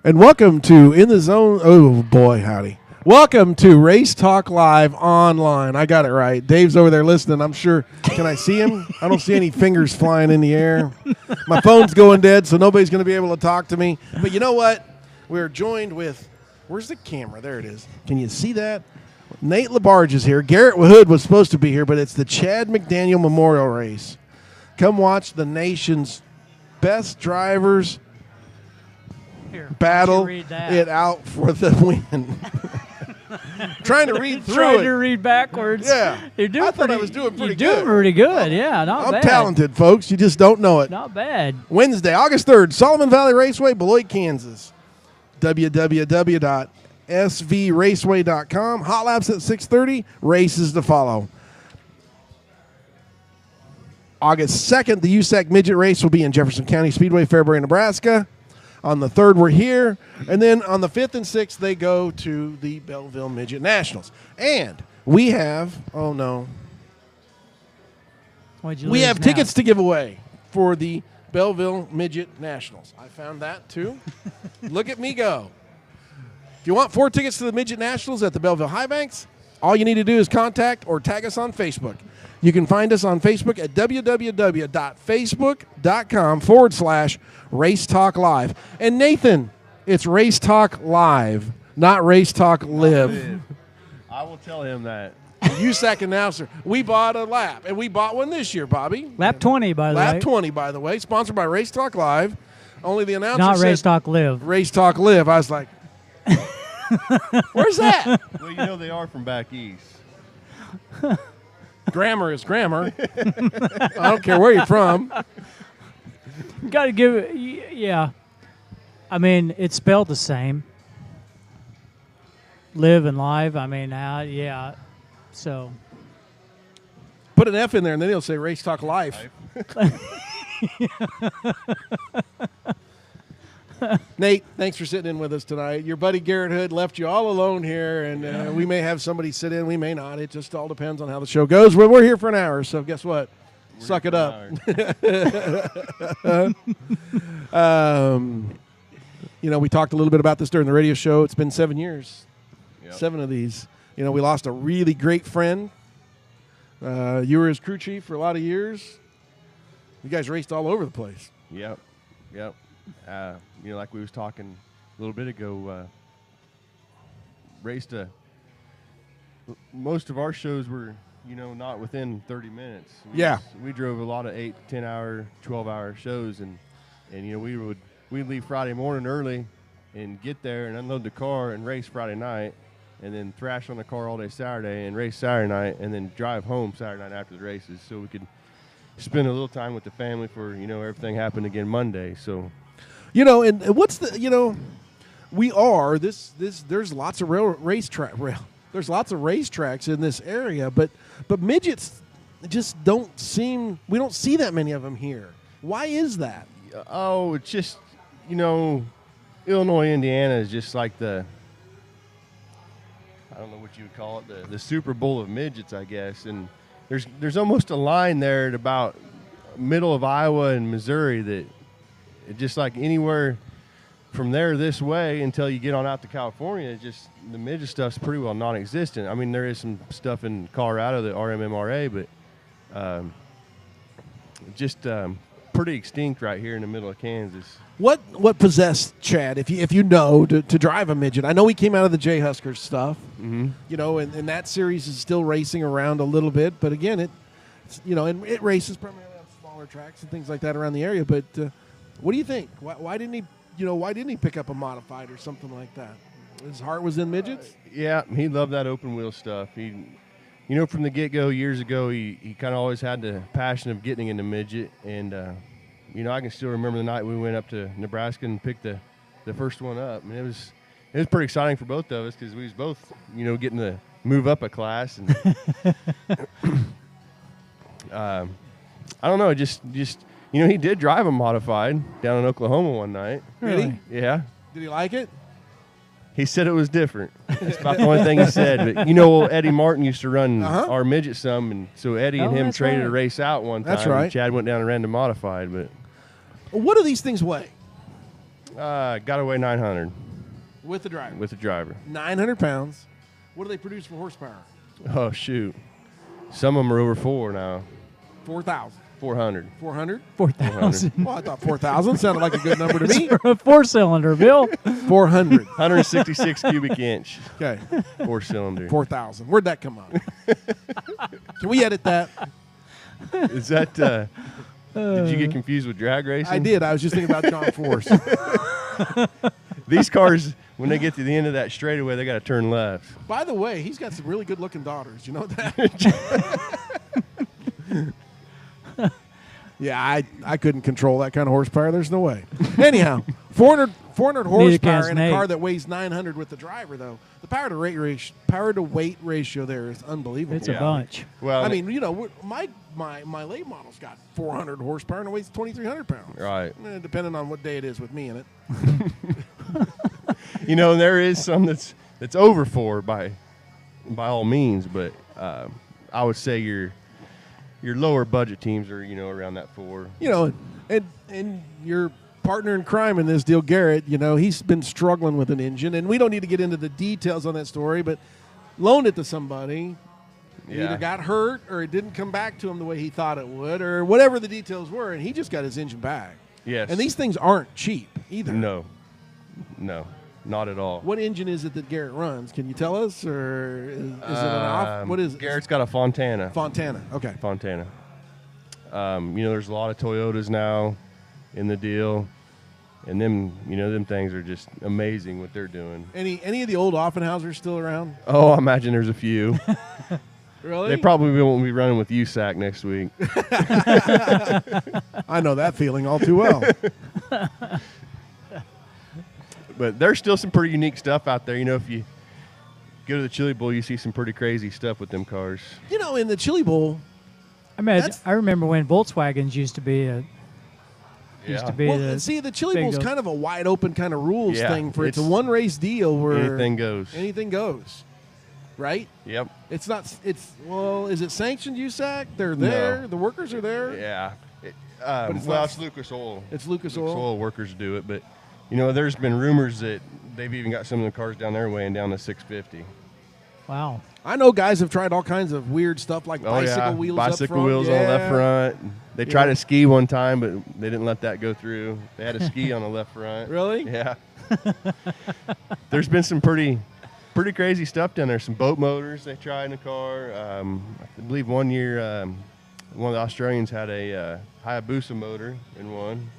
And welcome to In the Zone. Oh, boy, howdy. Welcome to Race Talk Live online. I got it right. Dave's over there listening. I'm sure. Can I see him? I don't see any fingers flying in the air. My phone's going dead, so nobody's going to be able to talk to me. But you know what? We're joined with, where's the camera? There it is. Can you see that? Nate LaBarge is here. Garrett Hood was supposed to be here, but it's the Chad McDaniel Memorial Race. Come watch the nation's best drivers battle it out for the win. Trying to read through Trying it. to read backwards. Yeah. You're doing I thought I was doing pretty good. You're doing pretty good, yeah. Not I'm bad. talented, folks. You just don't know it. Not bad. Wednesday, August 3rd, Solomon Valley Raceway, Beloit, Kansas. www.svraceway.com. Hot laps at 6:30. Races to follow. August 2nd, the USAC Midget Race will be in Jefferson County Speedway, Fairbury, Nebraska. On the 3rd, we're here. And then on the 5th and 6th, they go to the Belleville Midget Nationals. And we have, oh no, we have tickets to give away for the Belleville Midget Nationals. I found that too. Look at me go. If you want 4 tickets to the Midget Nationals at the Belleville High Banks, all you need to do is contact or tag us on Facebook. You can find us on Facebook at www.facebook.com/RaceTalk Live. And Nathan, it's Race Talk Live, not Race Talk Live. I will tell him that. USAC announcer. We bought a lap, and we bought one this year, Bobby. Lap 20, by the way. Lap 20, by the way, sponsored by Race Talk Live. Only the announcer Not said Race Talk Live. Race Talk Live. I was like, where's that? Well, you know they are from back east. Grammar is grammar. I don't care where you're from. Got to give it, yeah. I mean, it's spelled the same. Live and live. I mean, yeah. So. Put an F in there, and then he'll say Race Talk Life. Nate, thanks for sitting in with us tonight. Your buddy Garrett Hood left you all alone here, and we may have somebody sit in. We may not. It just all depends on how the show goes. We're here for an hour, so guess what? Suck it up. We talked a little bit about this during the radio show. It's been 7 years. Yep. 7 of these. We lost a really great friend. You were his crew chief for a lot of years. You guys raced all over the place. Yep. Like we was talking a little bit ago, raced most of our shows were, not within 30 minutes. We drove a lot of 8, 10-hour, 12-hour shows, and we'd leave Friday morning early and get there and unload the car and race Friday night, and then thrash on the car all day Saturday and race Saturday night, and then drive home Saturday night after the races, so we could spend a little time with the family for everything happened again Monday. So. And what's the, we are this. There's lots of there's lots of racetracks in this area, but midgets just don't seem. We don't see that many of them here. Why is that? Oh, it's just Illinois, Indiana is just like I don't know what you would call it, the Super Bowl of midgets, I guess. And there's almost a line there at about middle of Iowa and Missouri that. Just like anywhere from there this way until you get on out to California, the midget stuff's pretty well non-existent. I mean, there is some stuff in Colorado, the RMMRA, but pretty extinct right here in the middle of Kansas. What possessed Chad, if you know, to drive a midget? I know he came out of the J Huskers stuff, and that series is still racing around a little bit, but again, and it races primarily on smaller tracks and things like that around the area, but. What do you think? Why didn't he? Why didn't he pick up a modified or something like that? His heart was in midgets. Yeah, he loved that open wheel stuff. He, from the get-go years ago, he kind of always had the passion of getting into midget, and I can still remember the night we went up to Nebraska and picked the first one up. And it was pretty exciting for both of us because we was both getting to move up a class, and I don't know, just. He did drive a modified down in Oklahoma one night. Really? Yeah. Did he like it? He said it was different. That's about the only thing he said. But Eddie Martin used to run our midget some, and so Eddie and him traded a race out one time. That's right. And Chad went down and ran the modified. But what do these things weigh? Got away 900 with the driver. with the driver. 900 pounds. What do they produce for horsepower? Oh shoot, some of them are over 4 now. 4,000. 400. 400? 4,000. Well, I thought 4,000 sounded like a good number to me. For a 4-cylinder, Bill. 400. 166 cubic inch. Okay. 4-cylinder. 4,000. Where'd that come up? Can we edit that? Is that? Did you get confused with drag racing? I did. I was just thinking about John Force. These cars, when they get to the end of that straightaway, they got to turn left. By the way, he's got some really good-looking daughters. You know that? Yeah, I couldn't control that kind of horsepower. There's no way. Anyhow, 400 horsepower in a car that weighs 900 with the driver, though. The power to weight ratio there is unbelievable. It's a bunch. Well, I mean, you know, my late model's got 400 horsepower and it weighs 2,300 pounds. Right. Depending on what day it is with me in it. You know, there is some that's over 4 by all means, but I would say your lower budget teams are, you know, around that 4. You know, and your partner in crime in this deal, Garrett, you know, he's been struggling with an engine, and we don't need to get into the details on that story, but loaned it to somebody. It either got hurt or it didn't come back to him the way he thought it would, or whatever the details were, and he just got his engine back. Yes. And these things aren't cheap either. No, not at all. What engine is it that Garrett runs? Can you tell us, or is it an off? What is it? Garrett's got a Fontana. Okay. Fontana. You know, there's a lot of Toyotas now in the deal, and them things are just amazing what they're doing. Any of the old Offenhausers still around? Oh, I imagine there's a few. Really? They probably won't be running with USAC next week. I know that feeling all too well. But there's still some pretty unique stuff out there. You know, if you go to the Chili Bowl, you see some pretty crazy stuff with them cars. You know, in the Chili Bowl, I remember when Volkswagens used to be well, see, the Chili Bowl's kind of a wide open kind of rules thing for it's a one race deal where anything goes, right? Yep. It's not. Is it sanctioned USAC? They're there. No. The workers are there. Yeah. It's Lucas Oil. It's Lucas Oil. Lucas Oil workers do it, but you know, there's been rumors that they've even got some of the cars down there weighing down to 650. Wow. I know guys have tried all kinds of weird stuff like bicycle wheels up front. Wheels on the left front. They tried to ski one time, but they didn't let that go through. They had a ski on the left front. Really? Yeah. There's been some pretty crazy stuff down there. Some boat motors they tried in the car. I believe one year one of the Australians had a Hayabusa motor in one.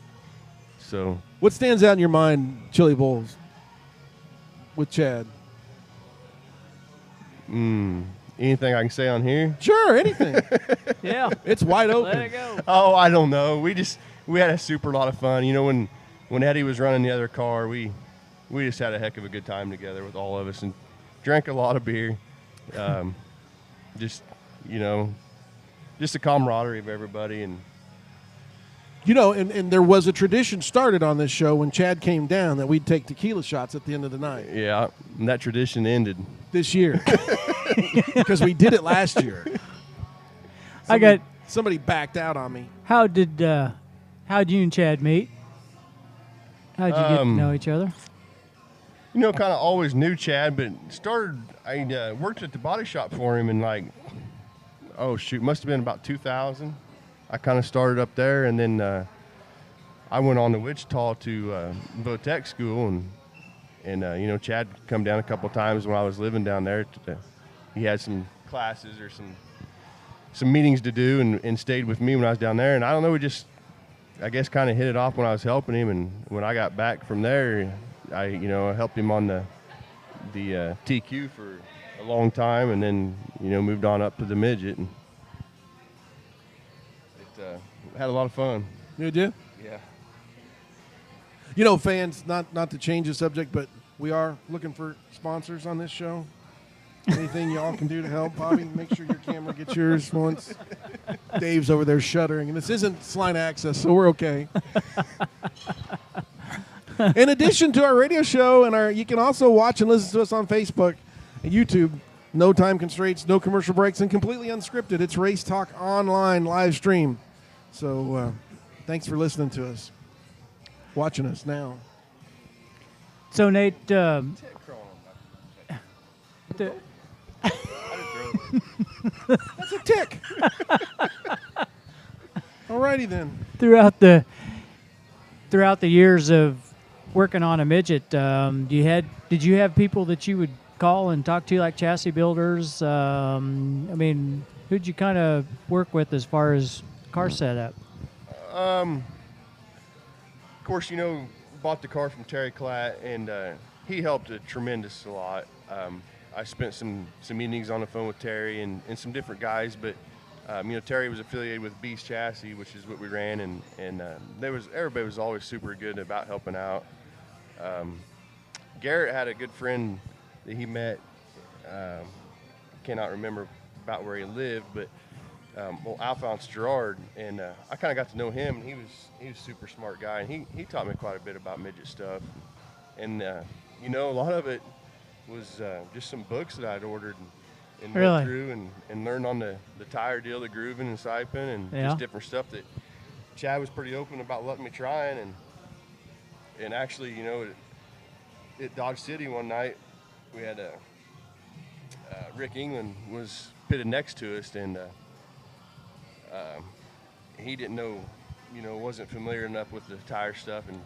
So, what stands out in your mind, Chili Bowls, with Chad? Anything I can say on here? Sure, anything. Yeah, it's wide open. Let it go. Oh, I don't know. We had a super lot of fun. You know, when Eddie was running the other car, we just had a heck of a good time together with all of us and drank a lot of beer. Just the camaraderie of everybody. And you know, and there was a tradition started on this show when Chad came down that we'd take tequila shots at the end of the night. Yeah, and that tradition ended this year because we did it last year. Somebody backed out on me. How'd you and Chad meet? How'd you get to know each other? You know, kind of always knew Chad, but I worked at the body shop for him in must have been about 2000. I kind of started up there, and then I went on to Wichita to Votech school, and Chad come down a couple times when I was living down there. He had some classes or some meetings to do, and stayed with me when I was down there. And I don't know, we just, I guess, kind of hit it off when I was helping him. And when I got back from there, I helped him on the TQ for a long time, and then moved on up to the midget. And had a lot of fun. You did? Yeah. You know, fans, not to change the subject, but we are looking for sponsors on this show. Anything y'all can do to help, Bobby? Make sure your camera gets yours once. Dave's over there shuddering, and this isn't Slime Access, so we're okay. In addition to our radio show, you can also watch and listen to us on Facebook and YouTube. No time constraints, no commercial breaks, and completely unscripted. It's Race Talk Online live stream. So thanks for listening to us, watching us now. So Nate, Tick crawling on the, I just drove it. That's a tick. Alrighty then. throughout the years of working on a midget, did you have people that you would call and talk to, like chassis builders? I mean, who'd you kind of work with as far as car setup? Of course, bought the car from Terry Klatt, and he helped a tremendous lot. I spent some meetings on the phone with Terry and some different guys, but Terry was affiliated with Beast Chassis, which is what we ran, and everybody was always super good about helping out. Garrett had a good friend that he met. Cannot remember about where he lived, but Alphonse Gerard, and I kind of got to know him. And he was a super smart guy, and he taught me quite a bit about midget stuff. And a lot of it was just some books that I'd ordered and Really? went through and learned on the tire deal, the grooving and siping, and just different stuff that Chad was pretty open about letting me try. And actually, at Dodge City one night, we had Rick England was pitted next to us, and he didn't know, wasn't familiar enough with the tire stuff, and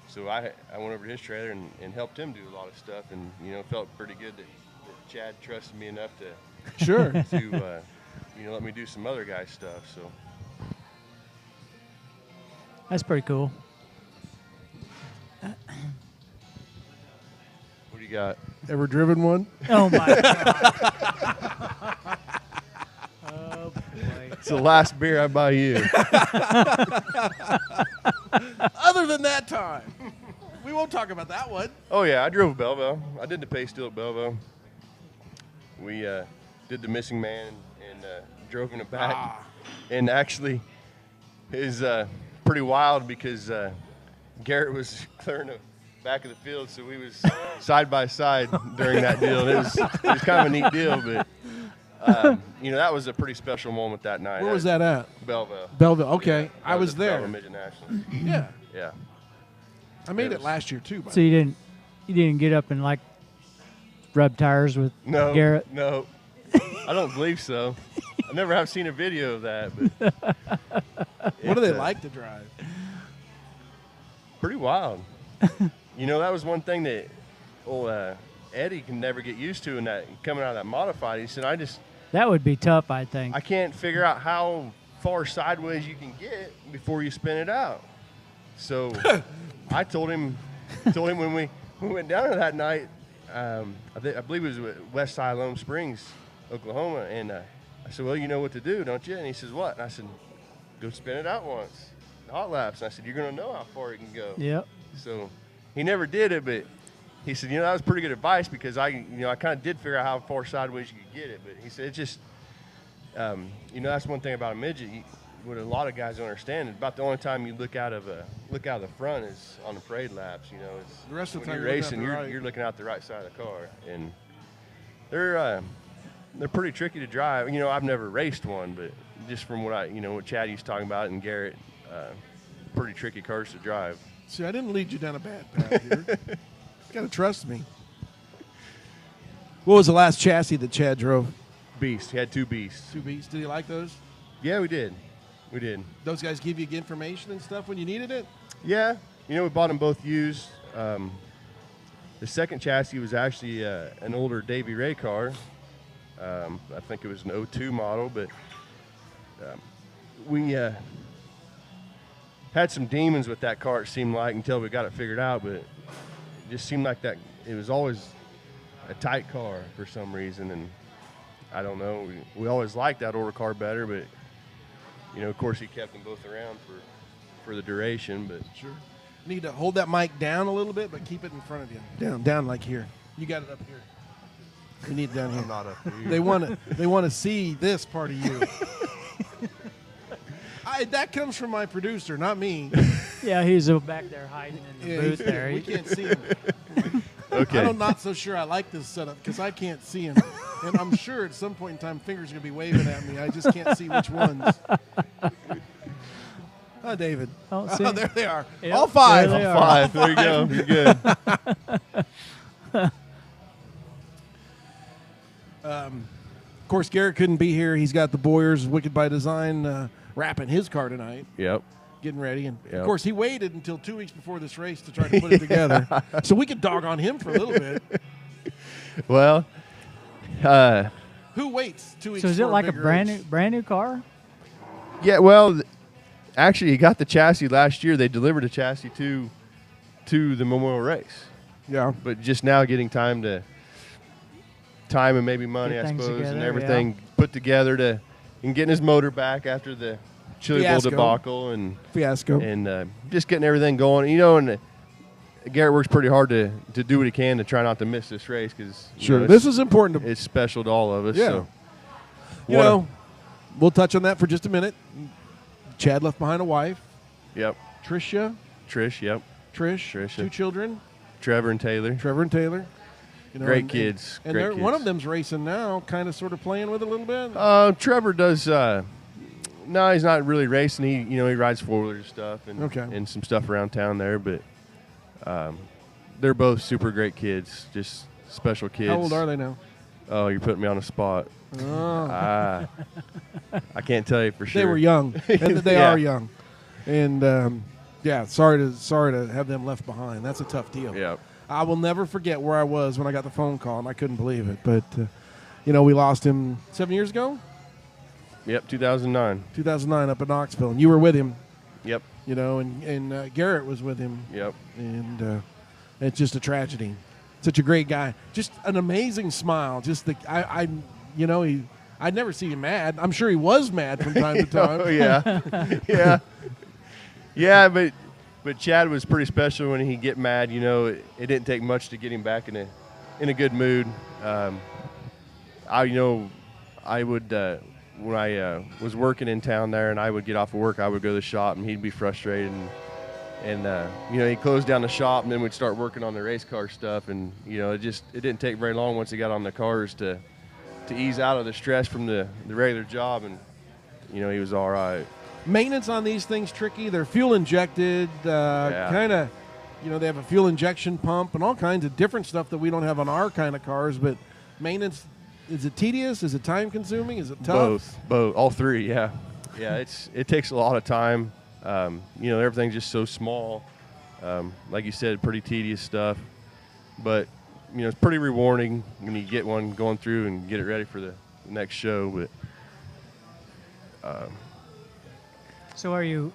so I went over to his trailer and helped him do a lot of stuff, and felt pretty good that Chad trusted me enough to Sure. to let me do some other guys' stuff. So That's pretty cool. what do you got? Ever driven one? Oh my god! Oh boy! It's the last beer I buy you. Other than that time, we won't talk about that one. Oh yeah, I drove Belleville. I did the pay steel at Belleville. We did the missing man and drove in the back. And actually, it was pretty wild because Garrett was clearing the back of the field, so we was side by side during that deal. And it was kind of a neat deal, but that was a pretty special moment that night. Where was that at? Belleville. Belleville. Okay, Yeah, I was at the there. Belleville Midget Nationals. Yeah, Yeah. I made It it was- last year too. So you didn't get up and like rub tires with No, Garrett? no, I don't believe so. I never have seen a video of that, but What do they like to drive? Pretty wild. That was one thing that Eddie can never get used to in that coming out of that modified. He said, That would be tough, I think. I can't figure out how far sideways you can get before you spin it out. So I told him when we went down there that night, I believe it was West Siloam Springs, Oklahoma, and I said, well, you know what to do, don't you? And he says, what? And I said, go spin it out once, hot laps. And I said, you're going to know how far you can go. Yep. So he never did it, but he said, that was pretty good advice because I kind of did figure out how far sideways you could get it. But he said, it's just, that's one thing about a midget. What a lot of guys don't understand is about the only time you look out of the front is on the parade laps. It's The rest of the when time you're you're looking racing, out the right. you're looking out the right side of the car, and they're pretty tricky to drive. I've never raced one, but just from what what Chad used talking about and Garrett, pretty tricky cars to drive. See, I didn't lead you down a bad path here. You gotta trust me. What was the last chassis that Chad drove? Beast. He had two Beasts. Two Beats. Did he like those? Yeah, we did. We did. Those guys give you information and stuff when you needed it? Yeah. We bought them both used. The second chassis was actually an older Davey Ray car. I think it was an 02 model, but we had some demons with that car, it seemed like, until we got it figured out. But it just seemed like that it was always a tight car for some reason. And I don't know. We always liked that older car better, but of course, he kept them both around for the duration. But Sure. You need to hold that mic down a little bit, but keep it in front of you. Down like here. You got it up here. You need it down here. I'm not up here. They want to see this part of you. That comes from my producer, not me. Yeah, he's back there hiding in the booth there. We can't see him. Okay. I'm not so sure I like this setup because I can't see him. And I'm sure at some point in time, fingers are going to be waving at me. I just can't see which ones. Oh, David. Oh, there they are. Yep, All five. there they All are. 5. There you go. You're good. Of course, Garrett couldn't be here. He's got the Boyers Wicked by Design wrapping his car tonight, Yep. getting ready. And, Yep. of course, he waited until 2 weeks before this race to try to put it together. So we could dog on him for a little bit. Well, Who waits 2 weeks So is it for like a big brand race? new car? yeah, well, actually, he got the chassis last year. They delivered a chassis to the Memorial Race. Yeah. But just now getting time and maybe money, Get I things suppose, and together, everything put together and getting his motor back after the Chili Bowl Fiasco. debacle and Fiasco. just getting everything going. You know, and Garrett works pretty hard to do what he can to try not to miss this race because Sure. This is important. it's special to all of us. Yeah. So. You know, we'll touch on that for just a minute. Chad left behind a wife. Yep. Trisha. Trish, yep. Trisha. 2 children. Trevor and Taylor. Trevor and Taylor. You know, Great kids. And Great they're- kids. one of them's racing now, kind of sort of playing with it a little bit. Trevor does. No, he's not really racing. He rides 4-wheelers and stuff and some stuff around town there. But they're both super great kids, just special kids. How old are they now? Oh, you're putting me on the spot. Oh. I can't tell you for sure. They were young, and they Yeah. are young. And yeah, sorry to have them left behind. That's a tough deal. Yeah. I will never forget where I was when I got the phone call, and I couldn't believe it. But we lost him 7 years ago. Yep. 2009. 2009 up in Knoxville, and you were with him. Yep. And Garrett was with him. Yep. And it's just a tragedy. Such a great guy, just an amazing smile. Just I'd never seen him mad. I'm sure he was mad from time to time. Oh yeah. Yeah. But Chad was pretty special when he'd get mad. It didn't take much to get him back in a good mood. I would when I was working in town there, and I would get off of work, I would go to the shop, and he'd be frustrated, and he'd close down the shop, and then we'd start working on the race car stuff, and it didn't take very long once he got on the cars to ease out of the stress from the regular job, and he was all right. Maintenance on these things tricky. They're fuel injected, kind of. They have a fuel injection pump and all kinds of different stuff that we don't have on our kind of cars. But maintenance, is it tedious? Is it time consuming? Is it tough? Both, all three. Yeah. It takes a lot of time. Everything's just so small. Like you said, pretty tedious stuff. But it's pretty rewarding when you get one going through and get it ready for the next show. But So are you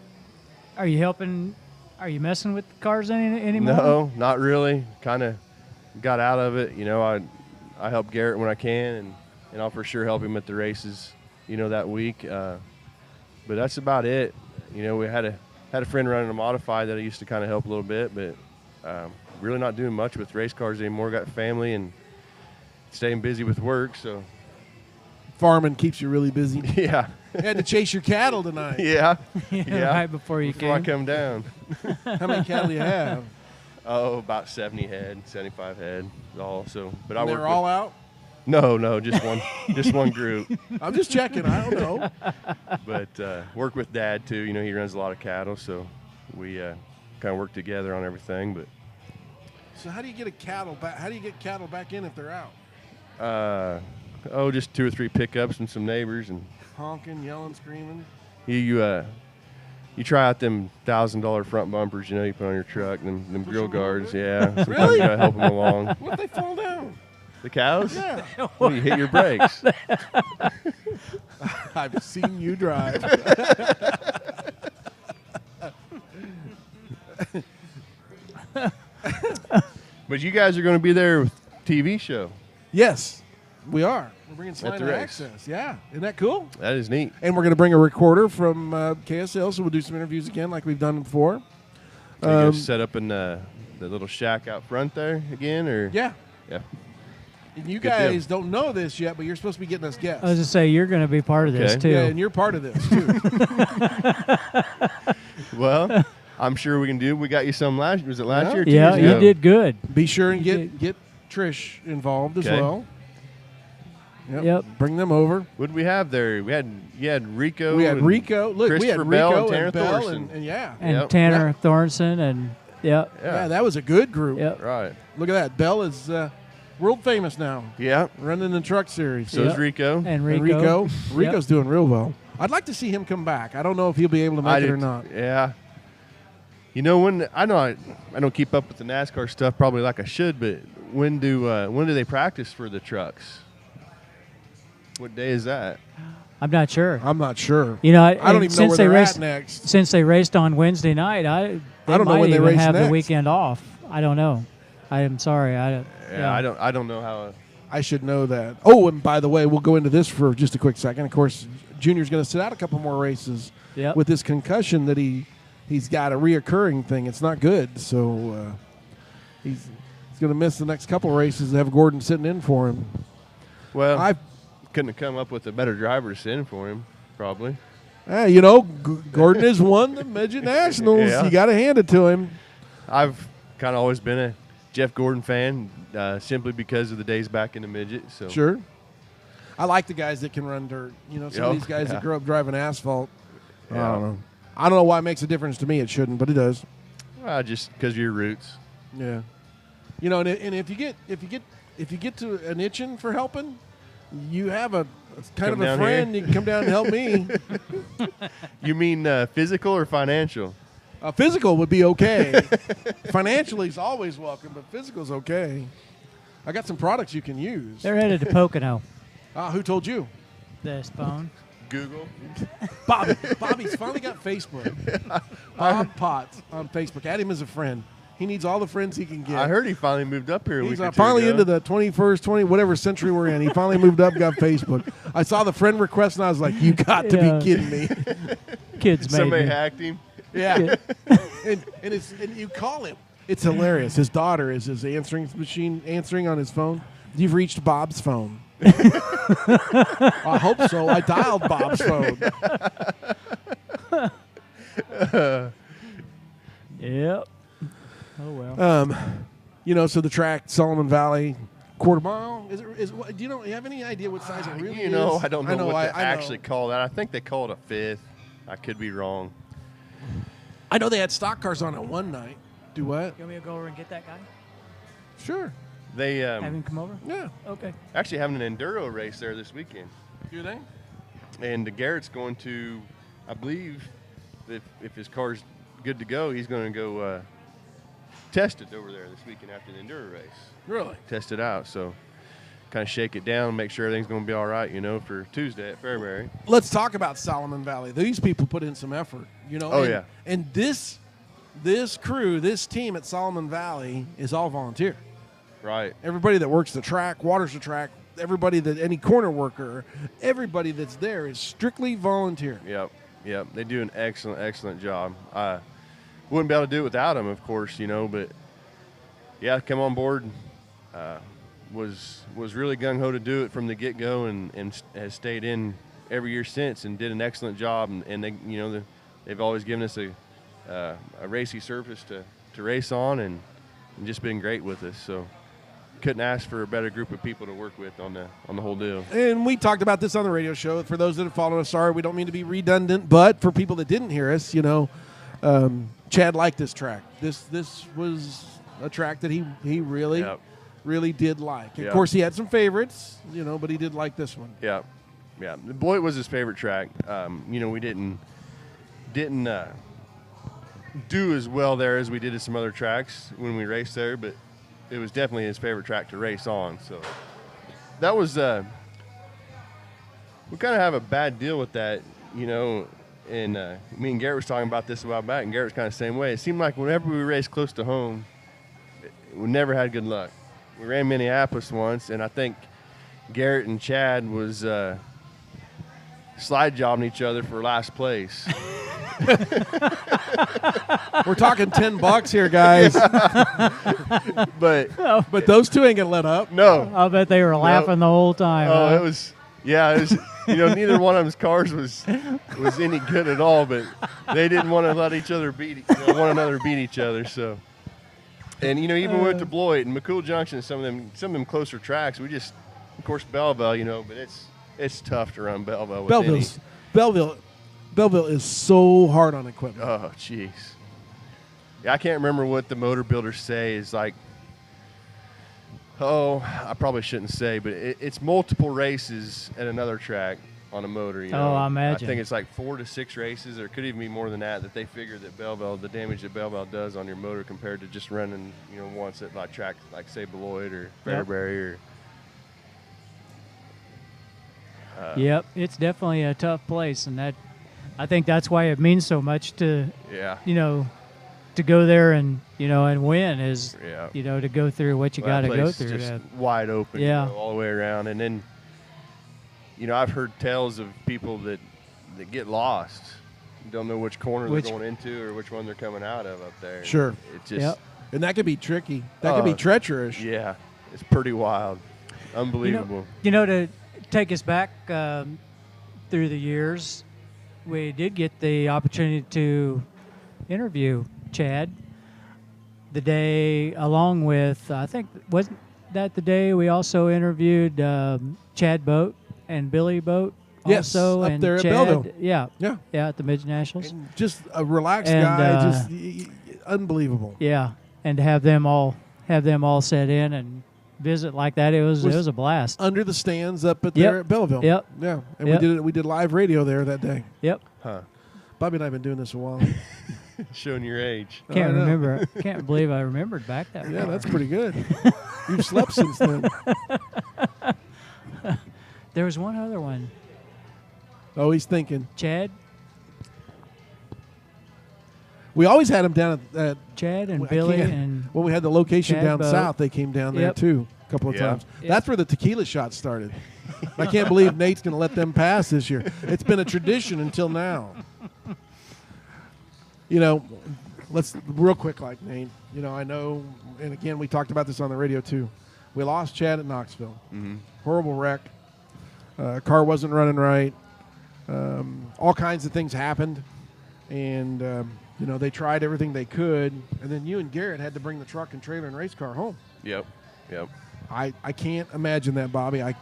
helping? Are you messing with cars anymore? no, not really. Kind of got out of it. I help Garrett when I can, and I'll for sure help him at the races. That week. But that's about it. We had a friend running a modified that I used to kind of help a little bit, but really not doing much with race cars anymore. Got family and staying busy with work. So Farming keeps you really busy. yeah. You had to chase your cattle tonight. Yeah. Right before you Before I came. come down. How many cattle do you have? Oh, about 70 head, 75 head, all. So, but And they're all out? No, just one, just one group. I'm just checking. I don't know. But work with Dad too. He runs a lot of cattle, so we kind of work together on everything. But So how do you get cattle back? How do you get cattle back in if they're out? just 2 or 3 pickups and some neighbors, and Honking, yelling, screaming. you try out them $1,000 front bumpers, you put on your truck, and them grill them a little guards. bit? Yeah, sometimes Really? you gotta help them along. What if they fall down? The cows? Yeah. Well, you hit your brakes. I've seen you drive. But you guys are going to be there with TV show. Yes, we are. We're bringing At Slide the and race. Access. Yeah. Isn't that cool? That is neat. And we're going to bring a recorder from KSL, so we'll do some interviews again like we've done before. So you guys set up in the little shack out front there again, or Yeah. yeah. And you Good guys don't know this yet, but you're supposed to be getting us guests. I was just say you're going to be part of this Okay. too. Yeah, and you're part of this, too. Well, I'm sure we can do. We got you some last. Was it last Yeah. year? 2 Yeah, years you ago? did good. Be sure and You get Trish involved as Okay. well. Yep. Bring them over. What did we have there? You had Rico. We had Rico. Look, we had Christopher Rico Bell and Tanner and Bell Thorson. and yeah. And Yep. Tanner Thornton and Yeah, that was a good group. Yep. Right. Look at that. Bell is world famous now, Yeah. running the truck series. So is Rico. And And Rico. Rico's doing real well. I'd like to see him come back. I don't know if he'll be able to make it or not. Yeah. You know, when I don't keep up with the NASCAR stuff probably like I should, but when do they practice for the trucks? What day is that? I'm not sure. I'm not sure. You know, I don't even know where they're at next. Since they raced on Wednesday night, they don't know might when they even race have next. the weekend off. I don't know. I am sorry. I don't know how. I should know that. Oh, and by the way, we'll go into this for just a quick second. Of course, Junior's going to sit out a couple more races Yep. with this concussion that he's got a reoccurring thing. It's not good. So he's going to miss the next couple races and have Gordon sitting in for him. Well, I couldn't have come up with a better driver to send for him, probably. Gordon has won the Midget Nationals. Yeah. You got to hand it to him. I've kind of always been a Jeff Gordon fan, simply because of the days back in the midget. So Sure. I like the guys that can run dirt. Some of these guys that grew up driving asphalt. I Yeah. don't know. I don't know why it makes a difference to me. It shouldn't, but it does. Just because of your roots. Yeah. And if you get to an itching for helping, you have a kind Come of a down friend. here. You can come down and help me. You mean physical or financial? Physical would be okay. Financially is always welcome, but physical's okay. I got some products you can use. They're headed to Pocono. Who told you? This phone. Google. Bobby's finally got Facebook. Bob Potts on Facebook. Add him as a friend. He needs all the friends he can get. I heard he finally moved up here. He's a week or two finally ago. into the 21st, whatever century we're in. He finally moved up, got Facebook. I saw the friend request, and I was like, "You got to Yeah. be kidding me!" Kids made Somebody me. hacked him. Yeah, and you call him. It's hilarious. His daughter is his answering machine answering on his phone. You've reached Bob's phone. I hope so. I dialed Bob's phone. Yep. Oh well. So the track, Solomon Valley, quarter mile. Do you have any idea what size it really is? I don't know what they actually know. call that. I think they call it a fifth. I could be wrong. I know they had stock cars on it one night. Do what? You want me to go over and get that guy? Sure. They Have him come over? Yeah. Okay. actually having an enduro race there this weekend. Do they? And Garrett's going to, I believe, if his car's good to go, he's going to go test it over there this weekend after the enduro race. Really? Test it out. So kind of shake it down, make sure everything's going to be all right, for Tuesday at Fairbury. Let's talk about Solomon Valley. These people put in some effort, Oh, yeah. And this crew, this team at Solomon Valley is all volunteer. Right. Everybody that works the track, waters the track, any corner worker, everybody that's there is strictly volunteer. Yep. They do an excellent job. I wouldn't be able to do it without them, of course, but yeah, come on board. Was really gung-ho to do it from the get-go and has stayed in every year since and did an excellent job. And they, they've always given us a racy surface to race on and just been great with us. So couldn't ask for a better group of people to work with on the whole deal. And we talked about this on the radio show. For those that have followed us, sorry, we don't mean to be redundant, but for people that didn't hear us, Chad liked this track. This was a track that he really Yep. really did like. Of Yep. course, he had some favorites, but he did like this one. Yeah. Boy, it was his favorite track. We didn't do as well there as we did at some other tracks when we raced there, but it was definitely his favorite track to race on. So that was we kind of have a bad deal with that, and me and Garrett was talking about this a while back, and Garrett's kind of the same way. It seemed like whenever we raced close to home, we never had good luck. We ran Minneapolis once, and I think Garrett and Chad was slide jobbing each other for last place. We're talking $10 here, guys. but Those two ain't gonna let up. no. I'll bet they were laughing the whole time. Oh, huh? it was. Neither one of them's cars was any good at all, but they didn't want to let each other one another beat each other. So, and even when we went to Bloyd and McCool Junction, some of them closer tracks, we just of course, Belleville, but it's tough to run Belleville. With Belleville is so hard on equipment. Oh, jeez. Yeah, I can't remember what the motor builders say is like. Oh, I probably shouldn't say, but it's multiple races at another track on a motor. I imagine. I think it's like 4 to 6 races, or it could even be more than that they figure that Belleville, the damage that Belleville does on your motor compared to just running, once at like track like say Beloit or Fairbury or. Yep, it's definitely a tough place, and I think that's why it means so much to to go there and and win is to go through what you got to go through. Just wide open, all the way around, and then I've heard tales of people that get lost, don't know which corner they're going into or which one they're coming out of up there. Sure, it just and that could be tricky. That could be treacherous. Yeah, it's pretty wild, unbelievable. To take us back through the years, we did get the opportunity to interview Chad the day, along with I think wasn't that the day we also interviewed Chad Boat and Billy Boat. Yes, also, up and there Chad, at Belleville. Yeah, at the Midget Nationals. And just a relaxed guy, just unbelievable. Yeah, and to have them all set in and visit like that, it was a blast. Under the stands up at there at Belleville. Yep. Yeah, and we did live radio there that day. Yep. Huh. Bobby and I have been doing this a while. Showing your age. Can't remember. Can't believe I remembered back that. Yeah, far. that's pretty good. You've slept since then. There was one other one. Oh, he's thinking. Chad. We always had him down at Chad and Billy and when we had the location Chad down Boat. south. They came down there too a couple of times. Yep. That's where the tequila shots started. I can't believe Nate's going to let them pass this year. It's been a tradition until now. Let's real quick, like Nate. I know, and again, we talked about this on the radio too. We lost Chad at Knoxville. Mm-hmm. Horrible wreck. Car wasn't running right. All kinds of things happened, and they tried everything they could, and then you and Garrett had to bring the truck and trailer and race car home. Yep. I can't imagine that, Bobby. I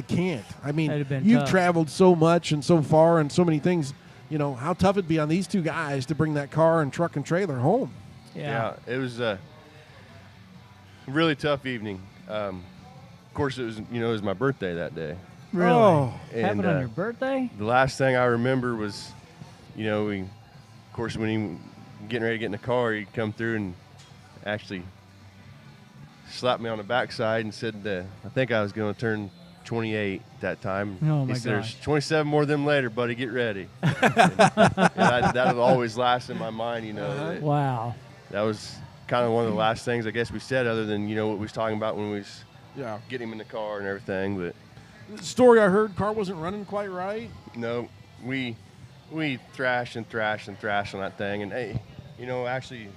can't. I mean, you've tough. traveled so much and so far and so many things. How tough it'd be on these two guys to bring that car and truck and trailer home. Yeah, it was a really tough evening. Of course, it was my birthday that day. Really? Oh. Happened on your birthday? The last thing I remember was, when he getting ready to get in the car, he'd come through and actually slapped me on the backside and said, I think I was going to turn 28 that time. Oh, he my said, gosh. There's 27 more of them later, buddy. Get ready. That'll always last in my mind, Wow. That was kind of one of the last things I guess we said, other than, what we was talking about when we was getting him in the car and everything. But the story I heard, car wasn't running quite right. No, we thrashed and thrashed and thrashed on that thing. And, hey, actually,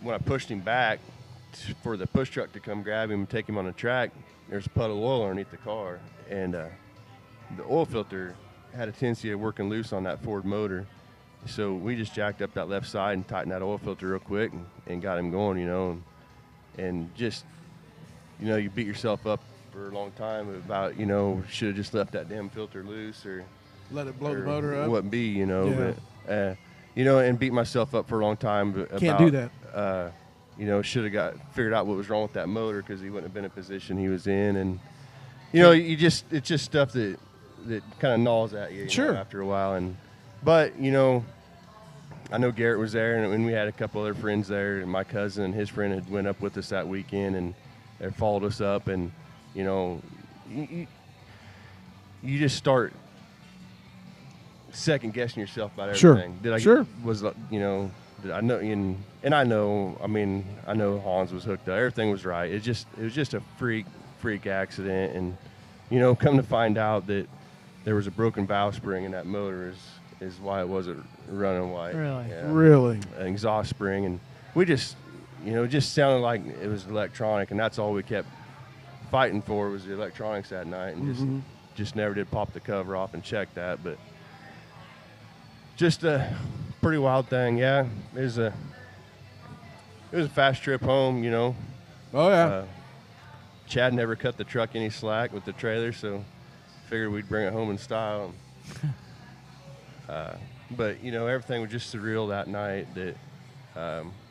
when I pushed him back for the push truck to come grab him and take him on the track, there's a puddle of oil underneath the car. And the oil filter had a tendency of working loose on that Ford motor. So we just jacked up that left side and tightened that oil filter real quick and got him going, and just, you beat yourself up for a long time about, should have just left that damn filter loose or let it blow the motor up. Wouldn't be, but, and beat myself up for a long time about, Can't do that. Should have figured out what was wrong with that motor because he wouldn't have been in the position he was in. And, it's just stuff that kind of gnaws at you, sure. After a while. But, I know Garrett was there, and we had a couple other friends there, and my cousin and his friend had went up with us that weekend, and they followed us up, and, you just start second guessing yourself about everything. Sure. Did I know? And I know. I mean, I know Hans was hooked up. Everything was right. It was just a freak accident, and come to find out that there was a broken valve spring in that motor is why it wasn't running right. Really? Yeah. Really? An exhaust spring, and we just it just sounded like it was electronic, and that's all we kept fighting for was the electronics that night, and just never did pop the cover off and check that. But just a pretty wild thing. Yeah, it was a fast trip home. Oh yeah. Chad never cut the truck any slack with the trailer, so figured we'd bring it home in style. But, you know, everything was just surreal that night. That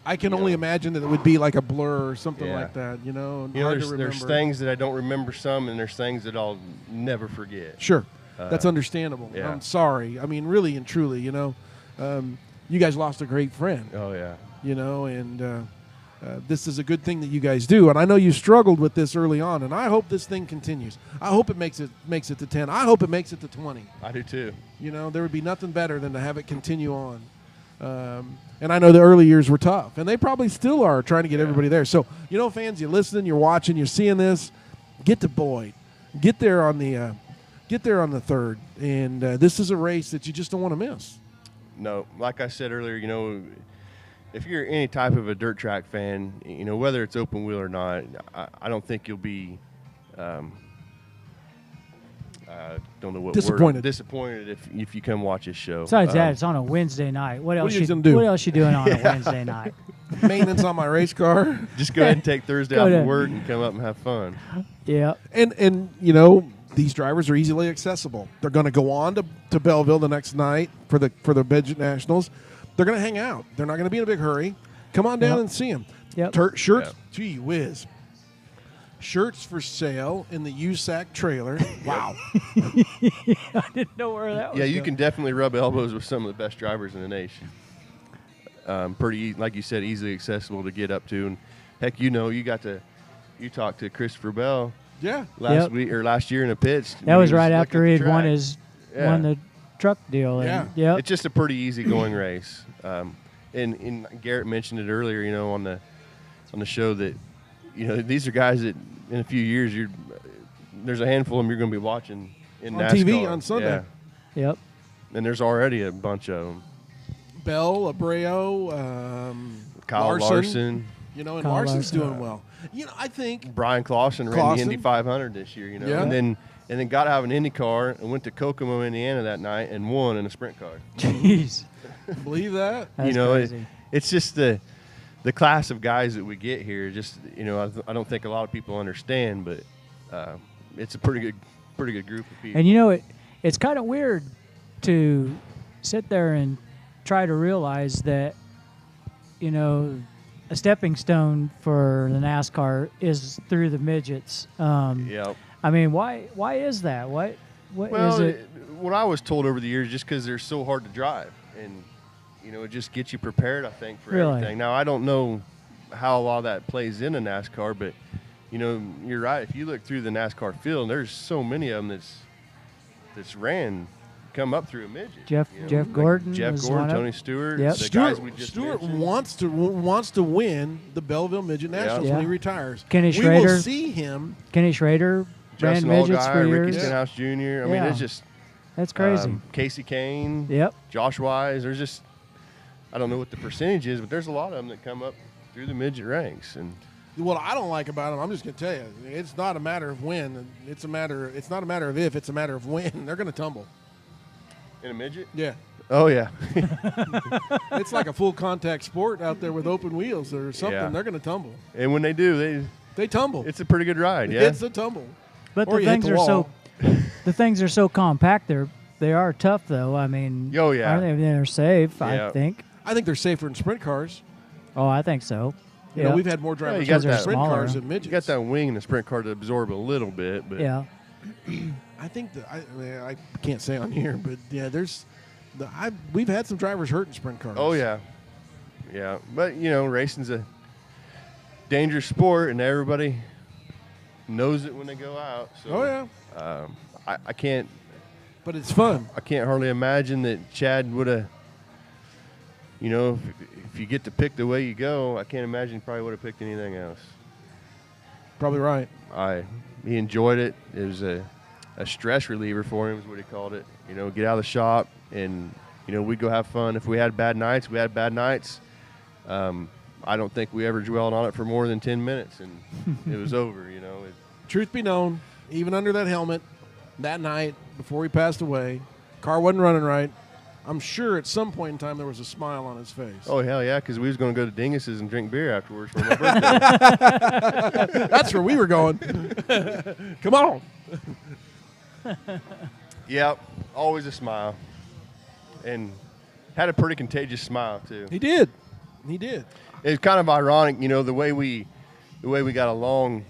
I can only imagine that it would be like a blur or something Yeah. like that, you know. You know, Hard to there's remember. things that I don't remember some, and there's things that I'll never forget. Sure. That's understandable. yeah. I'm sorry. I mean, really and truly, you know, you guys lost a great friend, Oh, yeah. you know, and this is a good thing that you guys do. And I know you struggled with this early on, and I hope this thing continues. I hope it makes it to 10. I hope it makes it to 20. I do, too. You know, there would be nothing better than to have it continue on. And I know the early years were tough, and they probably still are trying to get everybody there. So, you know, fans, you're listening, you're watching, you're seeing this, get to Boyd. Get there on the 3rd. And this is a race that you just don't want to miss. No, like I said earlier, you know, if you're any type of a dirt track fan, you know, whether it's open wheel or not, I don't think you'll be, don't know what Disappointed. word, disappointed if you come watch this show. Besides that, it's on a Wednesday night. What else are you gonna do? What else you doing on a Wednesday night? Maintenance on my race car. Just go ahead and take Thursday Go off to- of work and come up and have fun. Yeah. And you know, these drivers are easily accessible. They're going to go on to Belleville the next night for the Midget Nationals. They're going to hang out. They're not going to be in a big hurry. Come on down Yep. and see them. Yep. Shirts, Yep. gee whiz. Shirts for sale in the USAC trailer. Wow. I didn't know where that was. Yeah, you going. can definitely rub elbows with some of the best drivers in the nation. Like you said, easily accessible to get up to. And heck, you know, you talked to Christopher Bell Yeah. last week or last year in the pits. That was right looking after at he'd the won track. won the truck deal. And, Yeah. It's just a pretty easy going race. And Garrett mentioned it earlier, you know, on the show that, you know, these are guys that in a few years there's a handful of them you're going to be watching in On NASCAR. TV on Sunday. Yeah. Yep. And there's already a bunch of them. Bell, Abreu, Kyle Larson, You know, and Kyle Larson's Larson. doing well. You know, I think Brian Clausen ran Clausen. the Indy 500 this year, you know. Yeah. And then got out of an Indy car and went to Kokomo, Indiana that night and won in a sprint car. Jeez. believe that. That's you know, crazy. it's just the class of guys that we get here. Just, you know, I don't think a lot of people understand, but it's a pretty good group of people. And you know, it's kind of weird to sit there and try to realize that, you know, a stepping stone for the NASCAR is through the midgets. Yeah. I mean, why is that? What is it? What I was told over the years, just because they're so hard to drive, and you know, it just gets you prepared, I think, for Really? everything. Now, I don't know how a lot of that plays into NASCAR, but you know, you're right. If you look through the NASCAR field, there's so many of them that's come up through a midget. Jeff like Gordon Jeff was Gordon, one of- Tony Stewart, Yep. the guys we just Stewart mentioned. wants to win the Belleville Midget Nationals when he Yeah. retires. Kenny We Schrader. will see him. Kenny Schrader ran Justin midgets for Allgaier, Ricky years. Stenhouse Jr. I mean, Yeah. it's just That's crazy. Casey Kane, Yep. Josh Wise. There's just, I don't know what the percentage is, but there's a lot of them that come up through the midget ranks. And What I don't like about him, I'm just going to tell you, it's not a matter of when. It's not a matter of if. It's a matter of when. They're going to tumble. in a midget, Yeah. oh yeah, It's like a full contact sport out there with open wheels or something. Yeah. They're going to tumble. and when they do, They tumble. it's a pretty good ride. Yeah, It's a tumble. But Or the you hit things the are wall. the things are so compact. They are tough though. I mean, Oh, yeah. they're safe. Yeah. I think. I think they're safer in sprint cars. Oh, I think so. You know, we've had more drivers you got in that- sprint Smaller. cars than midgets. you got that wing in the sprint car to absorb a little bit, but Yeah. I think that I can't say on here, but yeah, we've had some drivers hurt in sprint cars. oh yeah, yeah. But you know, racing's a dangerous sport, and everybody knows it when they go out. So, Oh yeah, I can't but it's fun. hardly imagine that Chad would have, you know, if you get to pick the way you go, I can't imagine he probably would have picked anything else. Probably right. He enjoyed it. It was a stress reliever for him is what he called it. You know, get out of the shop and, you know, we'd go have fun. If we had bad nights, we had bad nights. I don't think we ever dwelled on it for more than 10 minutes, and it was over, you know. Truth be known, even under that helmet, that night before he passed away, car wasn't running right. I'm sure at some point in time there was a smile on his face. Oh, hell yeah, because we was going to go to Dingus's and drink beer afterwards for my birthday. That's where we were going. Come on. Yep, always a smile. And had a pretty contagious smile, too. He did. He did. It's kind of ironic, the way we got along,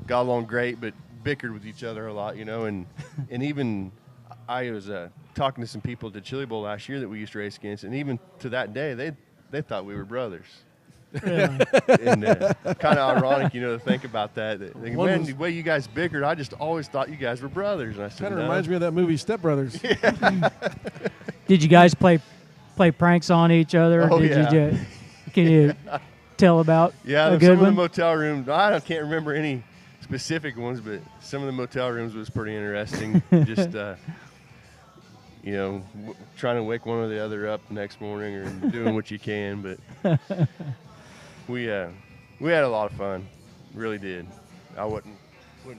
got along great, but bickered with each other a lot, and even I was talking to some people at the Chili Bowl last year that we used to race against, and even to that day, they thought we were brothers. Yeah. And kind of ironic, to think about that. Man, the way you guys bickered, I just always thought you guys were brothers. And I said, kind of reminds me of that movie Step Brothers. Did you guys play pranks on each other? Oh, Can you tell about Yeah, a some good of the one? motel rooms, I can't remember any specific ones, but some of the motel rooms was pretty interesting. Just, trying to wake one or the other up the next morning or doing what you can. But we had a lot of fun. Really did. I wouldn't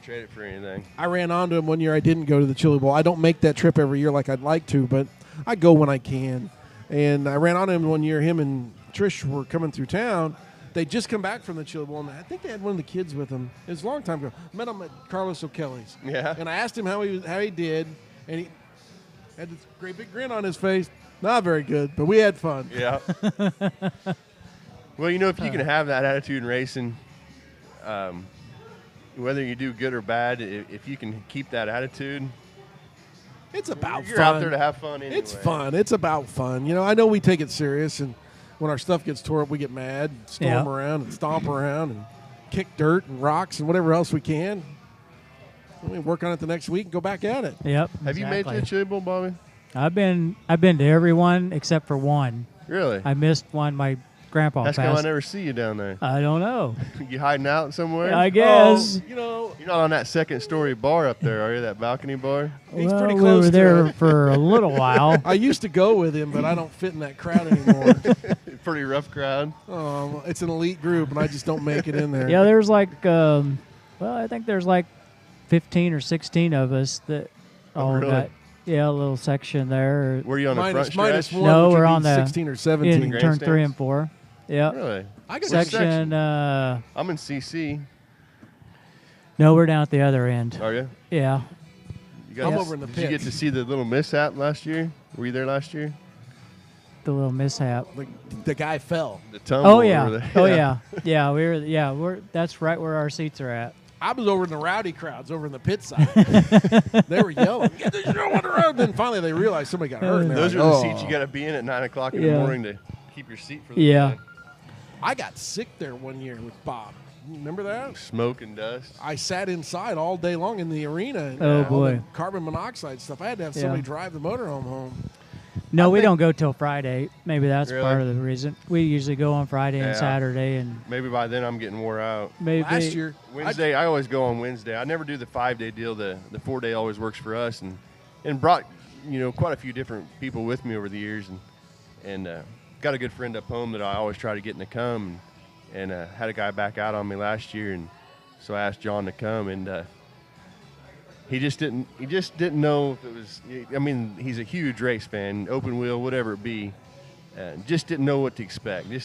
trade it for anything. I ran onto him one year. I didn't go to the Chili Bowl. I don't make that trip every year like I'd like to, but I go when I can. And I ran onto him one year. Him and Trish were coming through town. They'd just come back from the Chili Bowl, and I think they had one of the kids with them. It was a long time ago. Met him at Carlos O'Kelly's. Yeah. And I asked him how he did, and he had this great big grin on his face. Not very good, but we had fun. Yeah. Well, if you can have that attitude in racing, whether you do good or bad, if you can keep that attitude, It's about you're fun. out there to have fun anyway. It's fun. It's about fun. I know we take it serious, and when our stuff gets tore up, we get mad, storm around and stomp around and kick dirt and rocks and whatever else we can. We work on it the next week and go back at it. Yep. Have you made it to the Chili Bowl, Bobby? I've been to every one except for one. Really? I missed one. My grandpa That's passed. how I never see you down there. I don't know. You hiding out somewhere? I guess. Oh, You're not on that second-story bar up there, are you? That balcony bar? He's Well, pretty we close were to there it. for a little while. I used to go with him, but I don't fit in that crowd anymore. Pretty rough crowd. It's an elite group, and I just don't make it in there. Yeah, there's I think there's 15 or 16 of us that all really? got a little section there. Were you on the front minus stretch? one, No, which we're would be on the 16 or 17. in turn grandstands? 3 and 4. Yeah. Really? I got Section. I'm in CC. No, we're down at the other end. Are you? Yeah. You I'm over in the Did you get pits. to see the little mishap last year? Were you there last year? The little mishap. the guy fell. The tumble. Oh yeah. over there? Oh yeah. Yeah, we're that's right where our seats are at. I was over in the rowdy crowds, over in the pit side. They were yelling, "Get this show on the road!" Then finally they realized somebody got hurt. And they're Those like, are the "Oh." seats you got to be in at 9 o'clock in the Yeah. morning to keep your seat for the Yeah. weekend. I got sick there one year with Bob. You remember that? Smoke and dust. I sat inside all day long in the arena. And Oh, all boy. the carbon monoxide stuff. I had to have Yeah. somebody drive the motorhome home. No, we think- don't go till Friday. Maybe that's Really? part of the reason. We usually go on Friday and Yeah. Saturday and Maybe by then I'm getting wore out. maybe Last year, Wednesday, I always go on Wednesday. I never do the 5-day deal. The 4-day always works for us, and brought quite a few different people with me over the years, and got a good friend up home that I always try to get to come, and had a guy back out on me last year, and so I asked John to come, and he just didn't know if it was. I mean, he's a huge race fan, open wheel, whatever it be. Just didn't know what to expect. He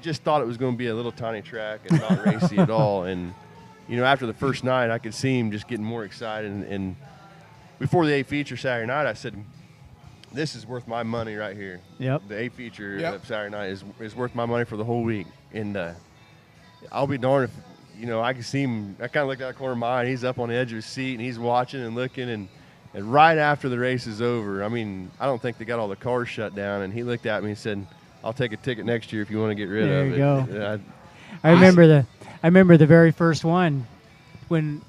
just thought it was going to be a little tiny track and not racy at all. And after the first night, I could see him just getting more excited. And before the A feature Saturday night, I said, "This is worth my money right here." Yep. The A feature Yep. of Saturday night is worth my money for the whole week. And I'll be darned if I can see him. I kind of looked out the corner of my eye, and he's up on the edge of his seat, and he's watching and looking. And right after the race is over, I mean, I don't think they got all the cars shut down. And he looked at me and said, "I'll take a ticket next year if you want to get rid There of you it." go. I remember the very first one when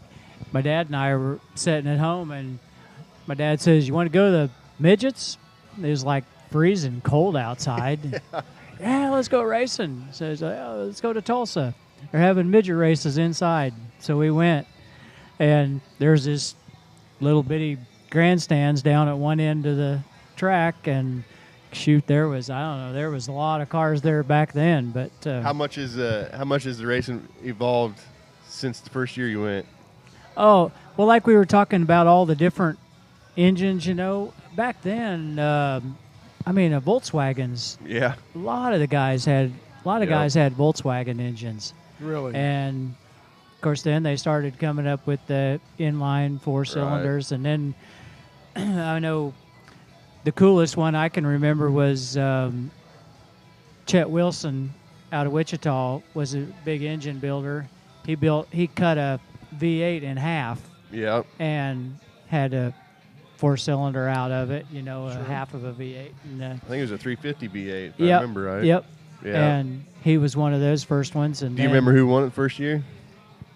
my dad and I were sitting at home, and my dad says, "You want to go to the midgets?" It was like freezing cold outside. Yeah, let's go racing. Says, let's go to Tulsa. They're having midget races inside. So we went, and there's this little bitty grandstands down at one end of the track, and shoot, there was a lot of cars there back then. But How much has the racing evolved since the first year you went? oh, well, like we were talking about all the different engines, back then, I mean, Volkswagens. Yeah. A lot of guys had Volkswagen engines, Really? and of course, then they started coming up with the inline 4-cylinders, and then I know the coolest one I can remember was Chet Wilson out of Wichita was a big engine builder. He cut a V8 in half. Yep. And had a 4-cylinder out of it, a half of a V8. And, I think it was a 350 V8, if I yep, remember right. Yep. Yeah. And he was one of those first ones. And do you remember who won it the first year?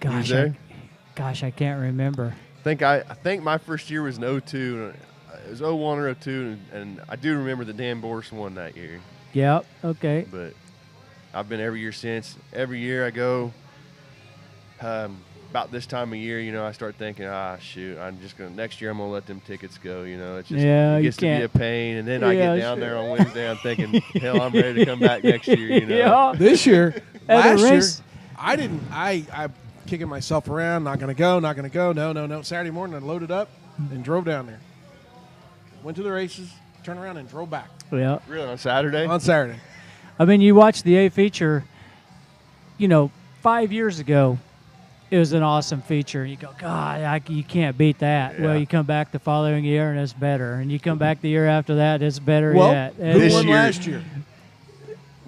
Gosh, I can't remember. I think my first year was in 02. It was 01 or 02, and I do remember that Dan Boris won that year. Yep. Okay. But I've been every year since. Every year I go. About this time of year, I start thinking, shoot, next year I'm gonna let them tickets go. It's just it gets to be a pain, and then I get down there on Wednesday, I'm thinking, hell, I'm ready to come back next year. Yeah. This year, last year, race. I'm kicking myself around, not gonna go. No. Saturday morning, I loaded up and drove down there. Went to the races, turned around and drove back. Yeah. Really, on Saturday? On Saturday. I mean, you watch the A feature, 5 years ago, it was an awesome feature. You go, God, you can't beat that. Yeah. Well, you come back the following year, and it's better. And you come back the year after that, it's better Well, yet. who won last year?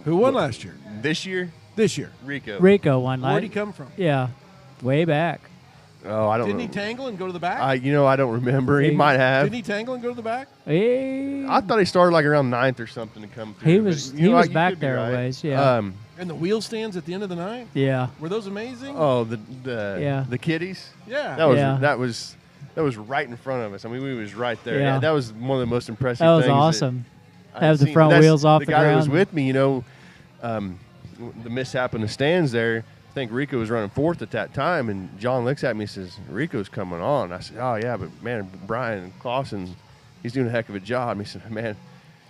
Who won last year? This year? This year. Rico won last. Where'd he come from? Yeah, way back. Oh, I don't know. Didn't he tangle and go to the back? I don't remember. He might have. Didn't he tangle and go to the back? I thought he started like around 9th or something to come through. He was back there a ways, yeah. And the wheel stands at the end of the night? Yeah. Were those amazing? Oh, the kiddies? Yeah. That was right in front of us. I mean, we was right there. Yeah. That was one of the most impressive That was things. awesome. I've Have the seen. front That's wheels off the guy that ground. was with me, the mishap in the stands there. I think Rico was running 4th at that time, and John looks at me and says, Rico's coming on. I said, oh, yeah, but, man, Brian Clausen, he's doing a heck of a job. And he said, man,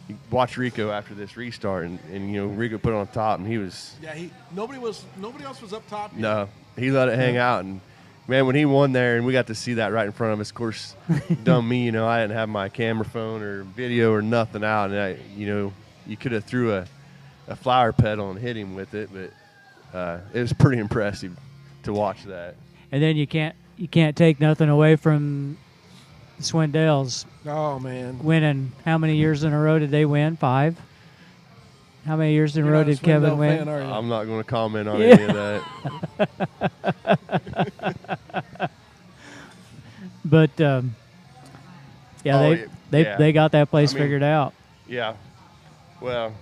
you watch Rico after this restart. And Rico put it on top, and he was – yeah, nobody else was up top yet. No, he let it hang out. And, man, when he won there, and we got to see that right in front of us, of course, dumb me, I didn't have my camera phone or video or nothing out. And, you could have threw a flower petal and hit him with it, but it was pretty impressive to watch that. And then you can't take nothing away from the Swindells. Oh, man. Winning. How many years in a row did they win? 5? How many years in a row did Kevin win? Fan, are you? I'm not going to comment on any of that. But, they got that place figured out. Yeah. Well,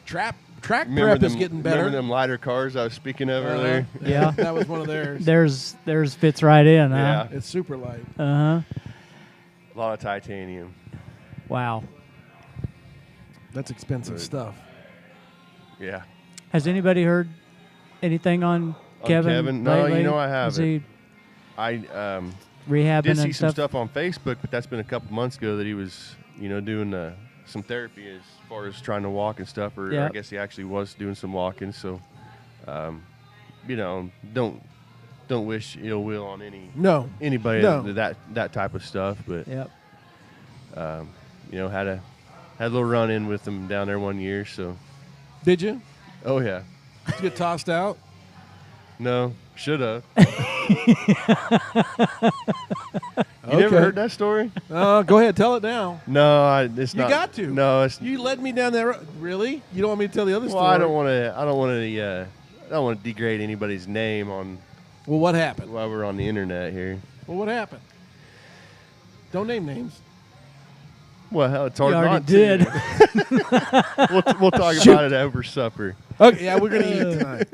track prep is getting better. Remember them lighter cars I was speaking of earlier? Yeah. That was one of theirs. Theirs fits right in, huh? Yeah. It's super light. Uh-huh. A lot of titanium. Wow. That's expensive Good. stuff. Yeah. Has anybody heard anything on Kevin? No, lately? I haven't. Is he I rehabbing did see and some stuff? stuff on Facebook, but that's been a couple months ago that he was, doing some therapy as far as trying to walk and stuff, or Yep. I guess he actually was doing some walking. So, don't wish ill will on anybody No. that type of stuff. But Yep. had a little run in with him down there one year. So, Did you? oh yeah, Did you get tossed out? no, should have. You Okay. never heard that story? Go ahead. Tell it now. No, it's You not. got to. No, it's. You led me down that road. Really? You don't want me to tell the other Well, story? I don't want to degrade anybody's name on Well, what happened? while we're on the internet here. Well, what happened? Don't name names. Well, hell, it's hard You already not did. to. We'll talk about it over supper. Okay, yeah, we're going to eat tonight.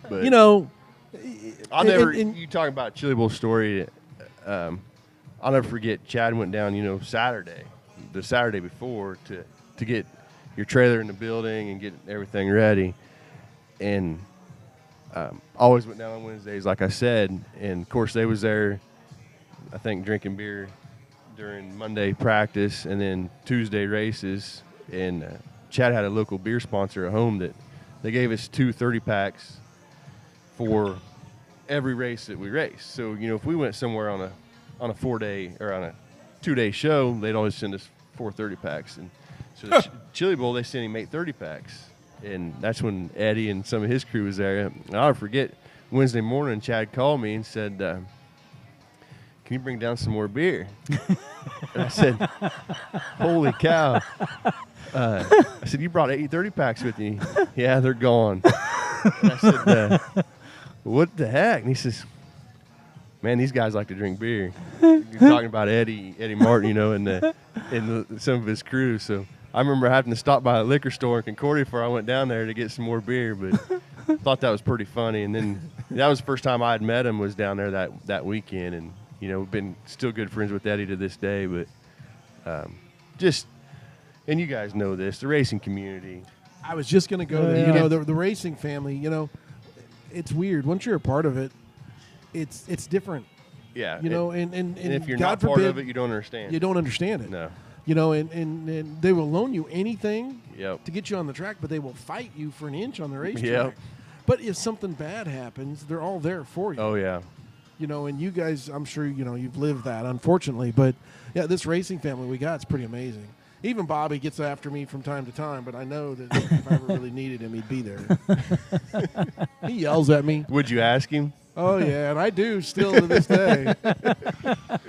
But I'll you talk about Chili Bowl story. I'll never forget. Chad went down, the Saturday before to get your trailer in the building and get everything ready, and always went down on Wednesdays, like I said. And of course, they was there, I think, drinking beer during Monday practice and then Tuesday races. And Chad had a local beer sponsor at home that they gave us 2 30-packs for every race that we race. So, you know, if we went somewhere on a 4-day or on a 2-day show, they'd always send us 4 30-packs. And so the Chili Bowl, they sent him 8 30-packs. And that's when Eddie and some of his crew was there. And I'll forget, Wednesday morning, Chad called me and said, can you bring down some more beer? And I said, holy cow. I said, you brought 8 30-packs with you? Yeah, they're gone. And I said, what the heck? And he says, man, these guys like to drink beer. You're talking about Eddie Martin, you know, and some of his crew. So I remember having to stop by a liquor store in Concordia before I went down there to get some more beer, but thought that was pretty funny. And then that was the first time I had met him, was down there that weekend. And, you know, been still good friends with Eddie to this day. But and you guys know this, the racing community. I was just going to go there. You know, the racing family, you know, it's weird. Once you're a part of it, it's different. Yeah. You know, and if you're God not part forbid, of it, you don't understand. You don't understand it. No. You know, and they will loan you anything Yep. to get you on the track, but they will fight you for an inch on the racetrack. Yep. But if something bad happens, they're all there for you. Oh, yeah. You know, and you guys, I'm sure, you know, you've lived that, unfortunately. But, yeah, this racing family we got is pretty amazing. Even Bobby gets after me from time to time, but I know that if I ever really needed him, he'd be there. He yells at me. Would you ask him? Oh, yeah, and I do still to this day.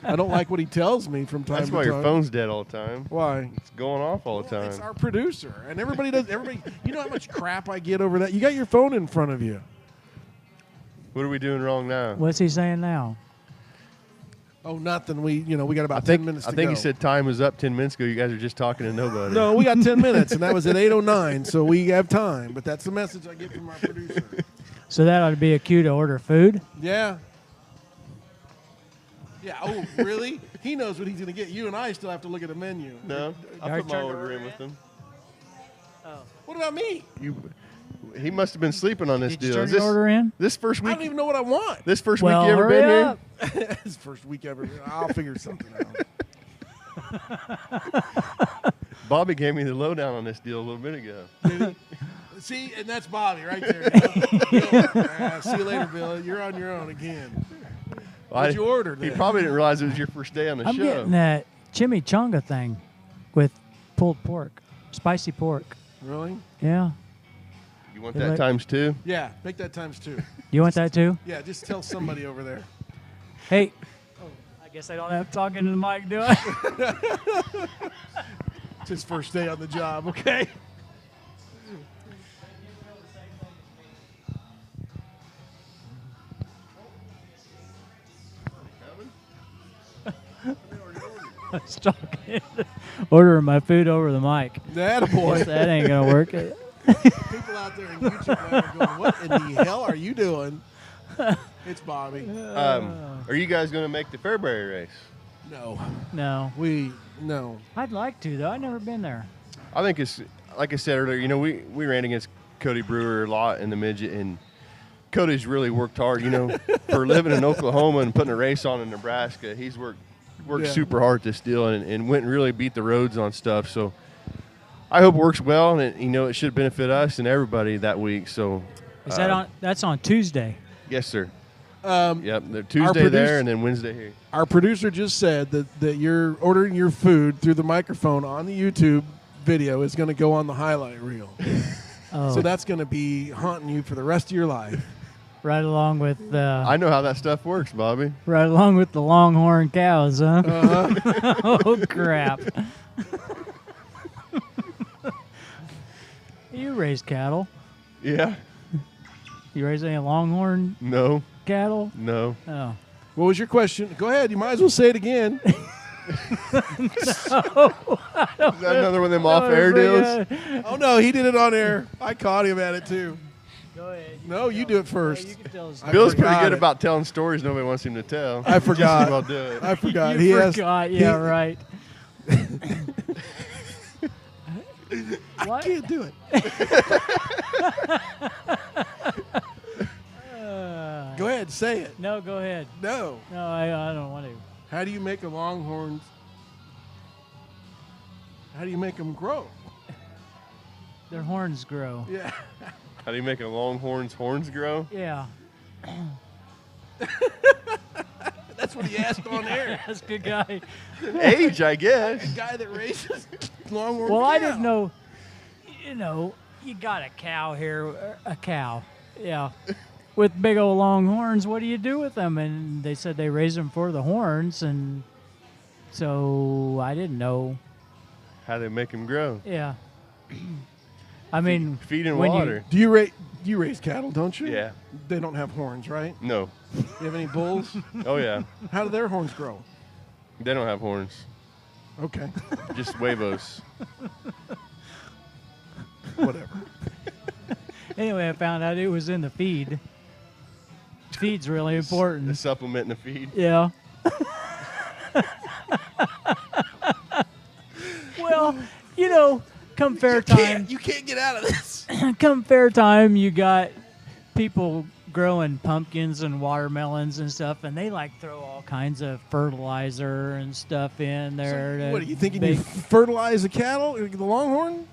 I don't like what he tells me from time to time. That's why your phone's dead all the time. Why? It's going off all the time. It's our producer, and everybody does. You know how much crap I get over that? You got your phone in front of you. What are we doing wrong now? What's he saying now? Oh, nothing. We got about 10 minutes to go. I think he said time was up 10 minutes ago. You guys are just talking to nobody. No, we got 10 minutes, and that was at 8:09, so we have time. But that's the message I get from our producer. So that ought to be a cue to order food? Yeah. Yeah. Oh, really? He knows what he's going to get. You and I still have to look at the menu. No, I put my order in with him. Oh. What about me? He must have been sleeping on this Did deal. you turn your order in? This first week? I don't even know what I want. This first Well, week you ever hurry been up. here? This first week ever. I'll figure something out. Bobby gave me the lowdown on this deal a little bit ago. Did he? See, and that's Bobby right there. See you later, Bill. You're on your own again. What'd you order? He probably didn't realize it was your first day on the show. I'm getting that chimichanga thing with pulled pork, spicy pork. Really? Yeah. You want that times 2? Yeah, make that times 2. You want that too? Yeah, just tell somebody over there. Hey. Oh, I guess I don't have to talk into the mic, do I? It's his first day on the job, okay? I was talking, ordering my food over the mic. Attaboy. That ain't gonna work. People out there in YouTube land are going, what in the hell are you doing? It's Bobby. Are you guys going to make the Fairbury race? No. No. No. I'd like to, though. I've never been there. I think it's, like I said earlier, you know, we ran against Cody Brewer a lot in the midget, and Cody's really worked hard, you know, for living in Oklahoma and putting a race on in Nebraska. He's worked super hard at this deal and went and really beat the roads on stuff. So I hope it works well, and you know, it should benefit us and everybody that week. So is that on? That's on Tuesday. Yes, sir. Yep, they're Tuesday there and then Wednesday here. Our producer just said that you're ordering your food through the microphone on the YouTube video is going to go on the highlight reel. Oh. So that's going to be haunting you for the rest of your life. Right along with I know how that stuff works, Bobby. Right along with the Longhorn cows, huh? Uh-huh. Oh crap! You raise cattle? Yeah. You raise any Longhorn No. cattle? No. Oh. What was your question? Go ahead. You might as well say it again. Is that another one of them off-air deals? Oh, no. He did it on air. I caught him at it, too. Go ahead. No, you do it first. Yeah, you can tell us. Bill's pretty forgot good it. about telling stories nobody wants him to tell. I forgot. I'll do it. I forgot. You forgot. Yeah, right. I can't do it. Go ahead. Say it. No, go ahead. No. No, I don't want to. How do you make a longhorn? How do you make them grow? Their horns grow. Yeah. How do you make a longhorn's horns grow? Yeah. That's what he asked on air. That's a good guy. Age, I guess. A guy that raises longhorn Well, cow. I didn't know. You know, you got a cow here, a cow, yeah, with big old long horns. What do you do with them? And they said they raise them for the horns, and so I didn't know. How they make them grow? Yeah, I mean, Feed and when you- water. Do you raise cattle, don't you? Yeah. They don't have horns, right? No. You have any bulls? Oh yeah. How do their horns grow? They don't have horns. Okay. Just huevos. Whatever. Anyway, I found out it was in the feed. Feed's really The important. supplement in the feed. Yeah. Well, you know, come fair time. You can't get out of this. Come fair time, you got people growing pumpkins and watermelons and stuff, and they like throw all kinds of fertilizer and stuff in there. So, to what are you thinking? You make- fertilize the cattle, the longhorn?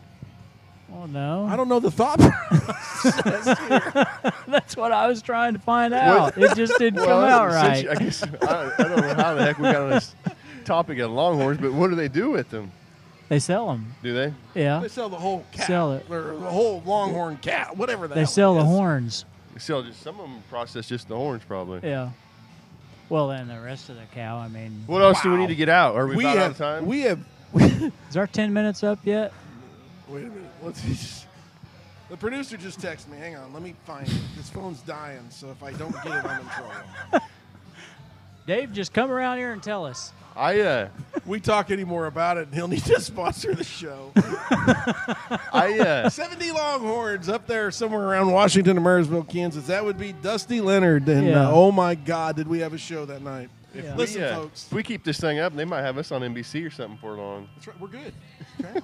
Oh no, I don't know the thought process here. that's what I was trying to find out. It just didn't come out right. I guess I don't know how the heck we got on this topic of longhorns, but what do they do with them? They sell them. Do they? Yeah, They sell the whole cow. Sell it. Or the whole longhorn cow, whatever the they hell sell it the is. horns. They sell just some of them process just the horns probably. Yeah. Well, then the rest of the cow. I mean, What else do we Wow. need to get out? Are we, We about out have of time? We have. is our 10 minutes up yet? Wait a minute. Let's see. The producer just texted me. Hang on. Let me find it. This phone's dying, so if I don't get it, I'm in trouble. Dave, just come around here and tell us. We talk any more about it, and he'll need to sponsor the show. 70 Longhorns up there somewhere around Washington or Marysville, Kansas. That would be Dusty Leonard. And Yeah. oh, my God, did we have a show that night. Yeah. Listen, we, folks. if we keep this thing up, they might have us on NBC or something for long. That's right. We're good. Okay.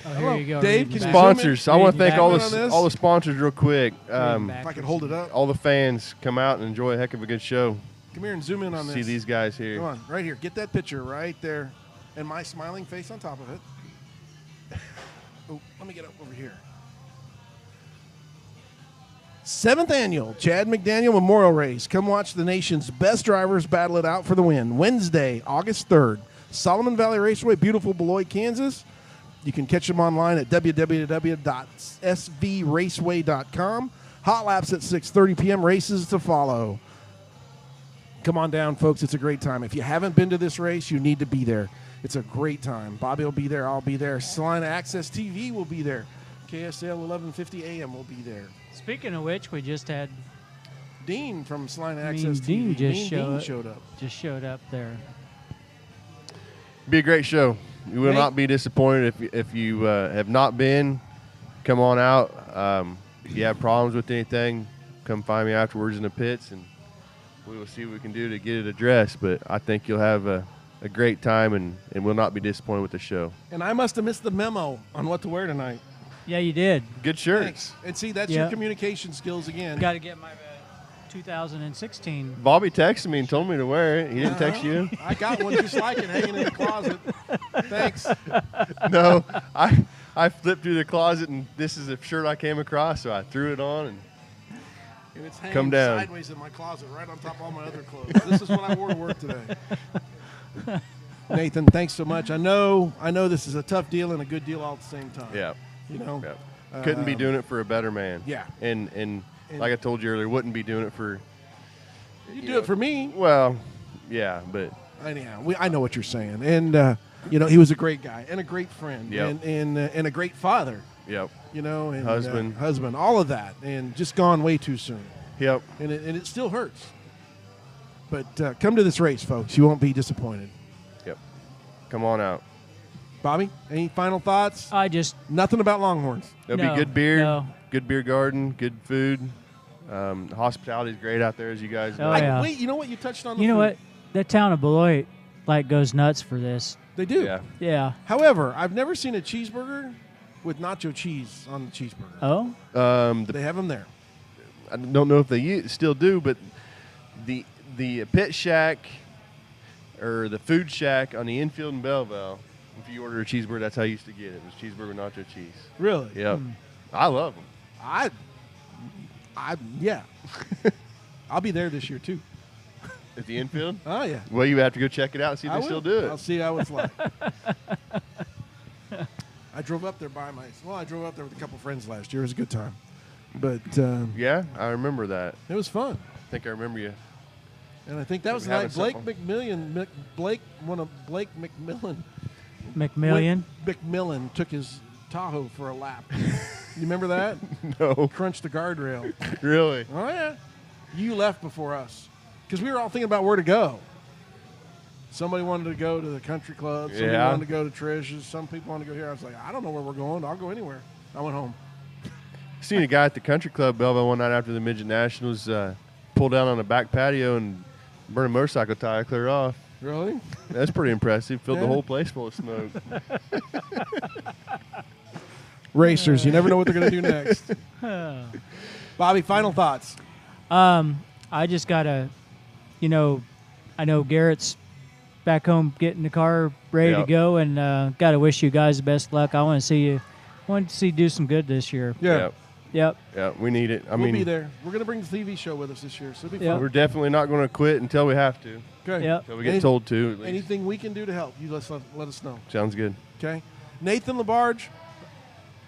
Oh, Hello, here you go. Dave, reading can you back. Sponsors. I want to thank all Back on this? the sponsors real quick. Reading back. If I could hold it up. All the fans come out and enjoy a heck of a good show. Come here and zoom in on this. See these guys here. Come on, right here. Get that picture right there. And my smiling face on top of it. Oh, let me get up over here. 7th annual Chad McDaniel Memorial Race. Come watch the nation's best drivers battle it out for the win. Wednesday, August 3rd. Solomon Valley Raceway, beautiful Beloit, Kansas. You can catch them online at www.svraceway.com. Hot laps at 6:30 p.m. Races to follow. Come on down, folks. It's a great time. If you haven't been to this race, you need to be there. It's a great time. Bobby will be there. I'll be there. Salina Access TV will be there. KSL 1150 AM will be there. Speaking of which, we just had Dean from Salina Mean Access Dean TV. just Mean showed Dean up. showed up. just showed up there. Be a great show. You will Nate? not be disappointed if you have not been. Come on out. If you have problems with anything, come find me afterwards in the pits, and we will see what we can do to get it addressed. But I think you'll have a great time and will not be disappointed with the show. And I must have missed the memo on what to wear tonight. Yeah, you did. Good shirts. Thanks. And see, that's Yeah. your communication skills again. Got to get my 2016. Bobby texted me and told me to wear it. He didn't text you? I got one just like it hanging in the closet. Thanks. No. I flipped through the closet, and this is a shirt I came across, so I threw it on. And And it's hanging Come down. sideways in my closet right on top of all my other clothes. This is what I wore to work today. Nathan, thanks so much. I know this is a tough deal and a good deal all at the same time. yeah. You know? Yeah. Couldn't be doing it for a better man. Yeah. And like I told you earlier, wouldn't be doing it for. You do it for me. Well, yeah, but Anyhow, I know what you're saying. And, he was a great guy and a great friend Yep. and a great father, yep, and Husband. all of that. And just gone way too soon. yep. And it still hurts. But come to this race, folks. You won't be disappointed. Yep. Come on out. Bobby, any final thoughts? I just Nothing about Longhorns. There'll No, be good beer, no. good beer garden, good food. Hospitality is great out there, as you guys know. Oh, yeah. Wait, you know what? You touched on the you know food. what? That town of Beloit goes nuts for this. They do. Yeah. Yeah. However, I've never seen a cheeseburger with nacho cheese on the cheeseburger. Oh, They have them there. I don't know if they still do, but the pit shack or the food shack on the infield in Belleville, if you order a cheeseburger, that's how you used to get it. It was cheeseburger with nacho cheese. Really? Yep. I love them. Yeah. I'll be there this year too. At the infield? Oh yeah. Well, you have to go check it out and see if they still do it. I'll see how it's like. I drove up there I drove up there with a couple friends last year. It was a good time. But yeah, I remember that. it was fun. I think I remember you. And I think that was the night Blake McMillan McMillan took his Tahoe for a lap. You remember that? No. Crunched the guardrail. Really? Oh yeah. You left before us because we were all thinking about where to go. Somebody wanted to go to the country club. Somebody wanted to go to Trish's. Some people wanted to go here. I was like, I don't know where we're going. I'll go anywhere. I went home. Seen a guy at the country club, Belleville, one night after the Midget Nationals, pull down on the back patio and burn a motorcycle tire clear off. Really? That's pretty impressive. Filled the whole place full of smoke. Racers, you never know what they're going to do next. Bobby, final thoughts. I just got to, I know Garrett's back home getting the car ready to go, and got to wish you guys the best luck. I want to see you do some good this year. Yeah. Yep. Yeah, we need it. We'll be there. We're going to bring the TV show with us this year, so it'll be fun. We're definitely not going to quit until we have to. Okay. Yep. Until we get told to. At least. Anything we can do to help, you let us know. Sounds good. Okay. Nathan LaBarge,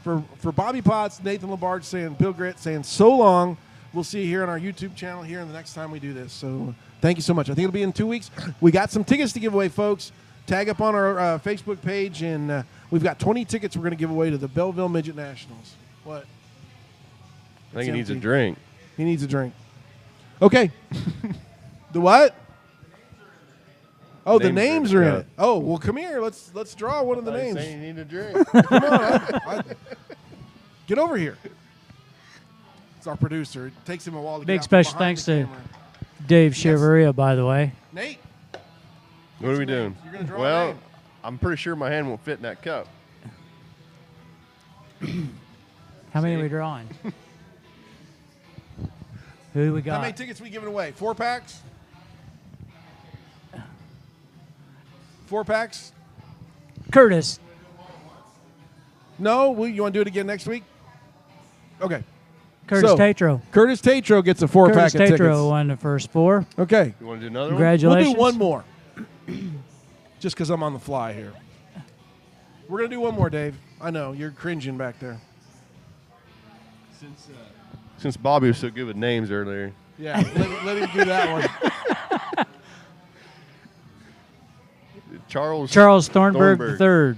for Bobby Potts, Nathan LaBarge saying, Bill Grit saying so long. We'll see you here on our YouTube channel here and the next time we do this. So thank you so much. I think it'll be in 2 weeks. We got some tickets to give away, folks. Tag up on our Facebook page, and we've got 20 tickets we're going to give away to the Belleville Midget Nationals. What? I think he needs a drink. He needs a drink. Okay. The what? Oh, the names are in it. Oh, well, come here. Let's draw one of the names. You need a drink. Come on. Get over here. It's our producer. It takes him a while to Big get out special from thanks behind to the camera. Dave Cheveria, by the way. Nate. What are we doing? You're gonna draw a Well, name. I'm pretty sure my hand won't fit in that cup. How many are we drawing? Who do we got? How many tickets are we giving away? 4 packs? 4 packs? Curtis. No? You want to do it again next week? Okay. Curtis So, Tatro. Curtis Tatro gets a 4-pack Curtis of tickets. Tatro won the first 4. Okay. You want to do another Congratulations. We'll do one more. Just because I'm on the fly here. We're going to do one more, Dave. I know. You're cringing back there. one? Since Bobby was so good with names earlier. Yeah, let him do that one. Charles Thornburg III.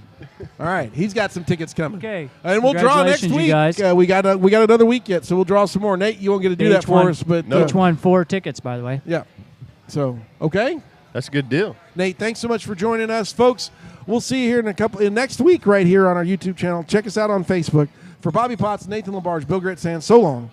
All right, he's got some tickets coming. Okay. And we'll draw next Congratulations, week. you guys. We got another week yet, so we'll draw some more. Nate, you won't get to do that for us, but each won 4 tickets, by the way. Yeah. So okay, That's a good deal. Nate, thanks so much for joining us, folks. We'll see you here in next week right here on our YouTube channel. Check us out on Facebook. For Bobby Potts, Nathan LaBarge, Bill Grit saying so long.